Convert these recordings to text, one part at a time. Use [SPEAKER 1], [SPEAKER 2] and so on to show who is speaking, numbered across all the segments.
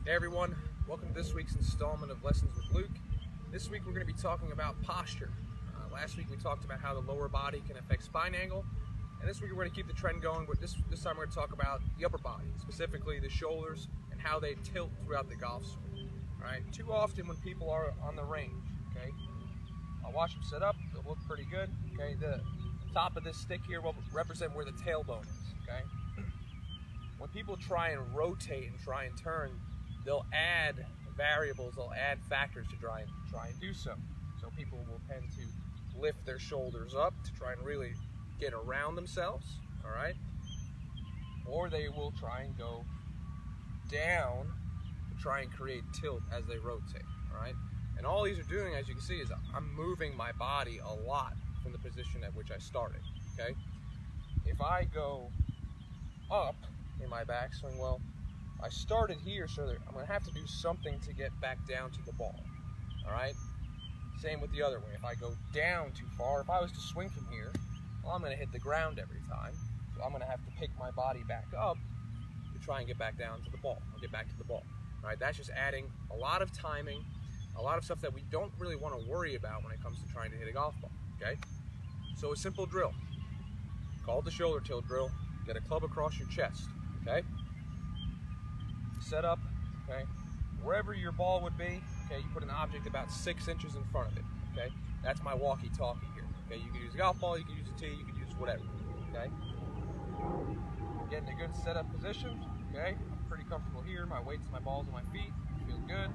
[SPEAKER 1] Hey everyone, welcome to this week's installment of Lessons with Luke. This week we're going to be talking about posture. Last week we talked about how the lower body can affect spine angle, and this week we're going to keep the trend going, but this time we're going to talk about the upper body, specifically the shoulders and how they tilt throughout the golf swing. Alright, too often when people are on the range, okay, I'll watch them set up, they'll look pretty good, okay, the top of this stick here will represent where the tailbone is, okay. When people try and rotate and try and turn, they'll add variables, they'll add factors to try and do so. So people will tend to lift their shoulders up to try and really get around themselves, all right? Or they will try and go down to try and create tilt as they rotate, all right? And all these are doing, as you can see, is I'm moving my body a lot from the position at which I started, okay? If I go up in my backswing, well, I started here, so I'm going to have to do something to get back down to the ball, all right? Same with the other way. If I go down too far, if I was to swing from here, well, I'm going to hit the ground every time. So I'm going to have to pick my body back up to try and get back down to the ball, or get back to the ball, all right? That's just adding a lot of timing, a lot of stuff that we don't really want to worry about when it comes to trying to hit a golf ball, okay? So a simple drill, called the shoulder tilt drill. Get a club across your chest, okay? Set up, okay, wherever your ball would be, okay, you put an object about 6 inches in front of it, okay? That's my walkie-talkie here, okay? You can use a golf ball, you can use a tee, you can use whatever, okay? Get in a good setup position, okay? I'm pretty comfortable here. My weight's my balls on my feet, feel good.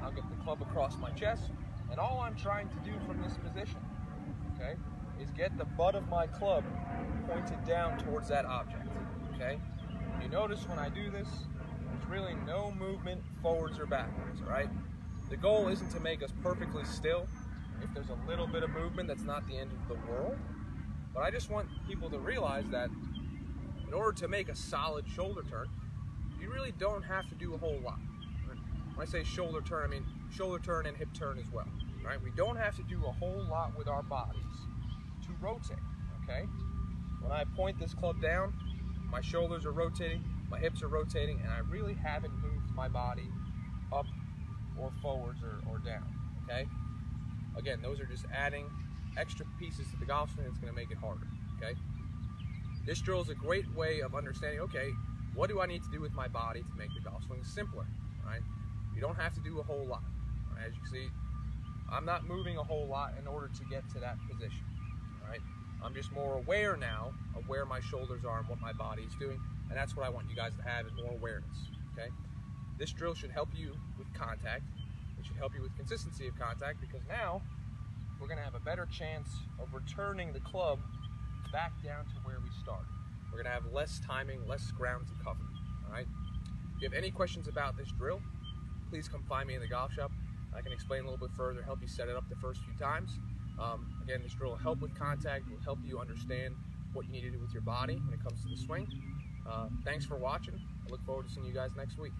[SPEAKER 1] I'll get the club across my chest, and all I'm trying to do from this position, okay, is get the butt of my club pointed down towards that object, okay? You notice when I do this, there's really no movement forwards or backwards, all right? The goal isn't to make us perfectly still. If there's a little bit of movement, that's not the end of the world. But I just want people to realize that in order to make a solid shoulder turn, you really don't have to do a whole lot. When I say shoulder turn, I mean shoulder turn and hip turn as well, all right? We don't have to do a whole lot with our bodies to rotate, okay? When I point this club down, my shoulders are rotating, my hips are rotating, and I really haven't moved my body up or forwards or down, okay? Again, those are just adding extra pieces to the golf swing that's going to make it harder, okay? This drill is a great way of understanding, okay, what do I need to do with my body to make the golf swing simpler, right? You don't have to do a whole lot. Right? As you can see, I'm not moving a whole lot in order to get to that position, all right? I'm just more aware now of where my shoulders are and what my body is doing, and that's what I want you guys to have, is more awareness, okay? This drill should help you with contact. It should help you with consistency of contact, because now we're going to have a better chance of returning the club back down to where we started. We're going to have less timing, less ground to cover, all right? If you have any questions about this drill, please come find me in the golf shop. I can explain a little bit further, help you set it up the first few times. Again, this drill will help with contact, will help you understand what you need to do with your body when it comes to the swing. Thanks for watching. I look forward to seeing you guys next week.